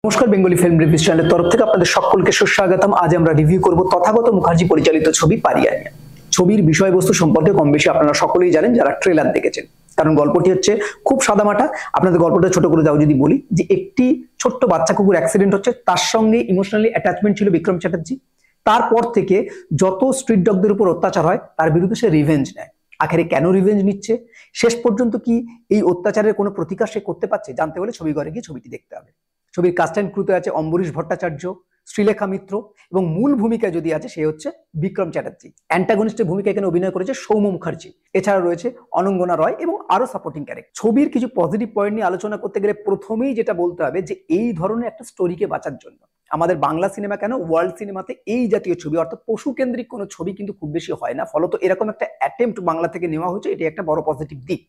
নমস্কার, Bengali film review চ্যানেলের তরফ থেকে আপনাদের সকলকে সুস্বাগতম। আজ আমরা রিভিউ করব তথাগত মুখার্জি পরিচালিত ছবি পারিয়ানিয়া। ছবির বিষয়বস্তু সম্পর্কে কম বেশি আপনারা সকলেই জানেন যারা ট্রেলার দেখেছেন, কারণ গল্পটি হচ্ছে খুব সাদামাটা। আপনাদের গল্পটা ছোট করে দাও যদি বলি, যে একটি ছোট্ট বাচ্চা কুকুর অ্যাক্সিডেন্ট হচ্ছে, তার সঙ্গে ইমোশনালি অ্যাটাচমেন্ট ছিল বিক্রম চ্যাটার্জি। তারপর থেকে যত স্ট্রিট ডগদের উপর অত্যাচার হয় তার বিরুদ্ধে সে রিভেঞ্জ নেয়। আখেরে কেন রিভেঞ্জ নিচ্ছে, শেষ পর্যন্ত কি এই অত্যাচারের কোনো প্রতিকার সে করতে পারছে, জানতে হলে ছবি ঘরে গিয়ে ছবিটি দেখতে হবে। ছবির কাস্ট অ্যান্ড ক্রুতে আছে অম্বরীশ ভট্টাচার্য, শ্রীলেখা মিত্র, এবং মূল ভূমিকায় যদি আছে সে হচ্ছে বিক্রম চ্যাটার্জি। অ্যান্টাগনিস্টের ভূমিকা এখানে অভিনয় করেছে সৌম্য মুখার্জি। এছাড়া রয়েছে অনঙ্গনা রয় এবং আরো সাপোর্টিং ক্যারেক্টার। ছবির কিছু পজিটিভ পয়েন্ট নিয়ে আলোচনা করতে গেলে প্রথমেই যেটা বলতে হবে, যে এই ধরনের একটা স্টোরিকে বাঁচার জন্য আমাদের বাংলা সিনেমা কেন, ওয়ার্ল্ড সিনেমাতে এই জাতীয় ছবি অর্থাৎ পশু কেন্দ্রিক কোনো ছবি কিন্তু খুব বেশি হয় না। ফলত এরকম একটা অ্যাটেম্প্ট বাংলা থেকে নেওয়া হয়েছে, এটি একটা বড় পজিটিভ দিক।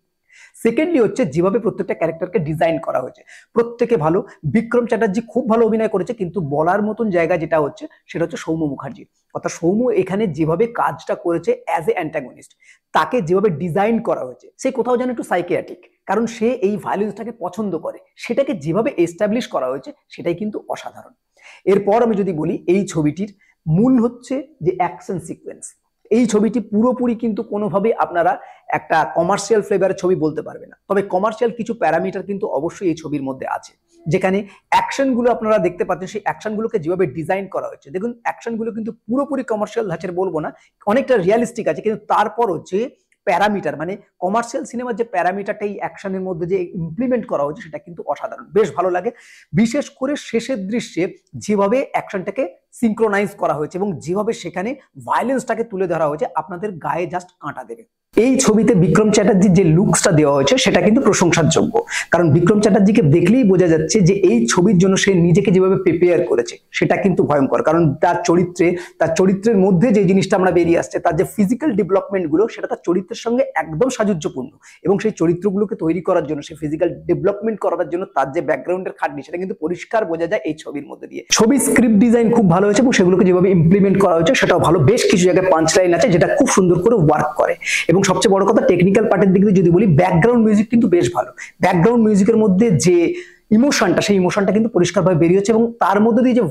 সেকেন্ডলি হচ্ছে যেভাবে প্রত্যেকটা ক্যারেক্টারকে ডিজাইন করা হয়েছে, প্রত্যেকে ভালো। বিক্রম চ্যাটার্জি খুব ভালো অভিনয় করেছে, কিন্তু বলার মতন জায়গা যেটা হচ্ছে সেটা হচ্ছে সৌম্য মুখার্জি। অর্থাৎ সৌম্য এখানে যেভাবে কাজটা করেছে অ্যাজ এ অ্যান্টাগনিস্ট, তাকে যেভাবে ডিজাইন করা হয়েছে সে কোথাও যেন একটু সাইকিয়াট্রিক, কারণ সে এই ভায়োলেন্সটাকে পছন্দ করে। সেটাকে যেভাবে এস্টাবলিশ করা হয়েছে সেটাই কিন্তু অসাধারণ। এরপর আমি যদি বলি, এই ছবিটির মূল হচ্ছে যে অ্যাকশন সিকোয়েন্স। এই ছবিটি পুরোপুরি কিন্তু কোনোভাবে আপনারা একটা কমার্শিয়াল ফ্লেভারের ছবি বলতে পারবে না, তবে কমার্শিয়াল কিছু প্যারামিটার কিন্তু অবশ্যই এই ছবির মধ্যে আছে। যেখানে অ্যাকশনগুলো আপনারা দেখতে পাচ্ছেন, সেই অ্যাকশনগুলোকে যেভাবে ডিজাইন করা হয়েছে, দেখুন অ্যাকশনগুলো কিন্তু পুরোপুরি কমার্শিয়াল ধাঁচের বলবো না, অনেকটা রিয়ালিস্টিক আছে, কিন্তু তারপরও যে প্যারামিটার মানে কমার্শিয়াল সিনেমার যে প্যারামিটারটা এই অ্যাকশনের মধ্যে যে ইমপ্লিমেন্ট করা হয়েছে সেটা কিন্তু অসাধারণ, বেশ ভালো লাগে। বিশেষ করে শেষের দৃশ্যে যেভাবে অ্যাকশনটাকে সিনক্রোনাইজ করা হয়েছে এবং যেভাবে সেখানে ভায়োলেন্সটাকে তুলে ধরা হয়েছে, আপনাদের গায়ে জাস্ট কাঁটা দেবে। এই ছবিতে বিক্রম চ্যাটার্জির যে লুকসটা দেওয়া হয়েছে সেটা কিন্তু প্রশংসার যোগ্য, কারণ বিক্রম চ্যাটার্জিকে দেখলেই বোঝা যাচ্ছে যে এই ছবির জন্য সে নিজেকে যেভাবে প্রিপেয়ার করেছে সেটা কিন্তু ভয়ঙ্কর। কারণ তার চরিত্রের মধ্যে যে জিনিসটা আমরা বেরিয়ে আসছে, তার যে ফিজিক্যাল ডেভেলপমেন্ট গুলো, সেটা তার চরিত্রের সঙ্গে একদম সাযুজ্যপূর্ণ। এবং সেই চরিত্রগুলোকে তৈরি করার জন্য, সেই ফিজিক্যাল ডেভেলপমেন্ট করার জন্য তার যে ব্যাকগ্রাউন্ডের খাটনি, সেটা কিন্তু পরিষ্কার বোঝা যায় এই ছবির মধ্যে দিয়ে। ছবির স্ক্রিপ্ট ডিজাইন খুব ভালো হয়েছে এবং সেগুলোকে যেভাবে ইমপ্লিমেন্ট করা হয়েছে সেটাও ভালো। বেশ কিছু জায়গায় পাঞ্চ লাইন আছে যেটা খুব সুন্দর করে ওয়ার্ক করে। এবং সবচেয়ে বড় কথা, টেকনিক্যাল পার্টের দিক দিয়ে যদি বলি, ব্যাকগ্রাউন্ড মিউজিক কিন্তু বেশ ভালো। ব্যাকগ্রাউন্ড মিউজিকের মধ্যে যে ইমোশনটা, সেই ইমোশনটা কিন্তু পরিষ্কারভাবে বেরিয়ে হচ্ছে, এবং তার মধ্যে দিয়ে যে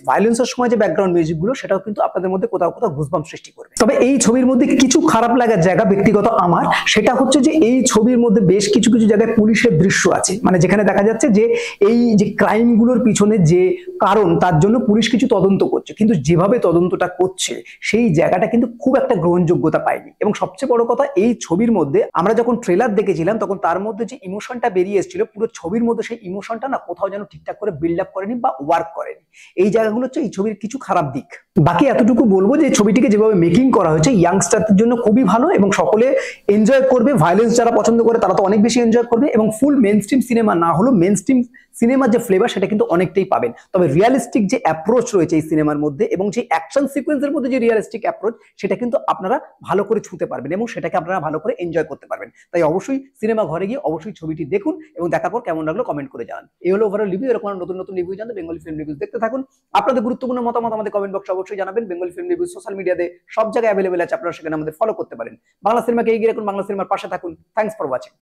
ভায়োলেন্সের সময় যে ব্যাকগ্রাউন্ড মিউজিক গুলো, সেটাও কিন্তু আপনাদের মধ্যে কোথাও কোথাও গুজবাম্প সৃষ্টি করবে। তবে এই ছবির মধ্যে কিছু খারাপ লাগার জায়গা ব্যক্তিগত আমার, সেটা হচ্ছে যে এই ছবির মধ্যে বেশ কিছু কিছু জায়গায় পুলিশের দৃশ্য আছে, মানে যেখানে দেখা যাচ্ছে যে এই যে ক্রাইম গুলোর পিছনে যে কারণ, তার জন্য পুলিশ কিছু তদন্ত করছে, কিন্তু যেভাবে তদন্তটা করছে সেই জায়গাটা কিন্তু খুব একটা গ্রহণযোগ্যতা পায়নি। এবং সবচেয়ে বড় কথা, এই ছবির মধ্যে আমরা যখন ট্রেলার দেখেছিলাম তখন তার মধ্যে যে ইমোশনটা বেরিয়ে এসেছিল, পুরো ছবির মধ্যে সেই ইমোশনটা না কোথাও যেন ঠিকঠাক করে বিল্ড আপ করেনি বা ওয়ার্ক করেনি। এই জায়গাগুলো হচ্ছে এই ছবির কিছু খারাপ দিক। বাকি এতটুকু বলবো যে ছবিটিকে যেভাবে মেকিং করা হয়েছে ইয়াংস্টারদের জন্য খুবই ভালো এবং সকলে এনজয় করবে। ভায়োলেন্স যারা পছন্দ করে তারা তো অনেক বেশি এনজয় করবে, এবং ফুল মেইনস্ট্রিম সিনেমা না হলেও মেইনস্ট্রিম সিনেমার যে ফ্লেভার সেটা কিন্তু অনেকটাই পাবেন। তবে রিয়ালিস্টিক যে অ্যাপ্রোচ রয়েছে এই সিনেমার মধ্যে এবং যে অ্যাকশন সিকোয়েন্সের মধ্যে যে রিয়ালিস্টিক অ্যাপ্রোচ, সেটা কিন্তু আপনারা ভালো করে ছুঁতে পারবেন এবং সেটাকে আপনারা ভালো করে এনজয় করতে পারবেন। তাই অবশ্যই সিনেমা ঘরে গিয়ে অবশ্যই ছবিটি দেখুন এবং দেখার পর কেমন লাগলো কমেন্ট করে জানান। এই হলো ওভারঅল রিভিউ। এরকম নতুন নতুন রিভিউ জানতে বেঙ্গলি ফিল্ম রিভিউজ দেখতে থাকুন। আপনাদের গুরুত্বপূর্ণ মতামত আমাদের কমেন্ট বক্সে অবশ্যই জানাবেন। বেঙ্গলি ফিল্ম রিভিউজ সোশ্যাল মিডিয়াতে সব জায়গায় অ্যাভেলেবেল আছে, আপনারা সেখানে আমাদের ফলো করতে পারেন। বাংলা সিনেমাকে এগিয়ে রাখুন, বাংলা সিনেমার পাশে থাকুন। Thanks for watching.